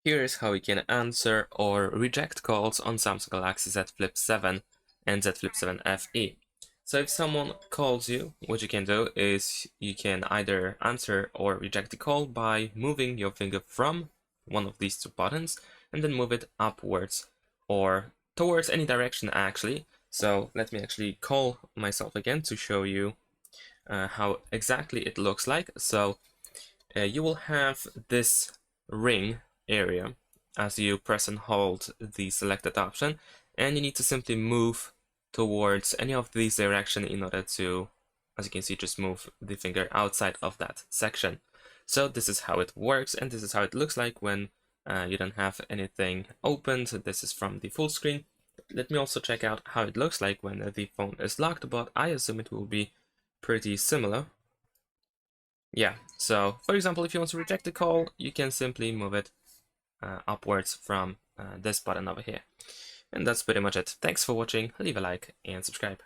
Here is how you can answer or reject calls on Samsung Galaxy Z Flip 7 and Z Flip 7 FE. So if someone calls you, what you can do is you can either answer or reject the call by moving your finger from one of these two buttons and then move it upwards or towards any direction actually. So let me actually call myself again to show you how exactly it looks like. So you will have this ring area as you press and hold the selected option, and you need to simply move towards any of these directions in order to, as you can see, just move the finger outside of that section. So this is how it works, and this is how it looks like when you don't have anything opened. This is from the full screen. Let me also check out how it looks like when the phone is locked, but I assume it will be pretty similar. Yeah, so for example, if you want to reject the call, you can simply move it upwards from this button over here. And that's pretty much it. Thanks for watching, leave a like and subscribe.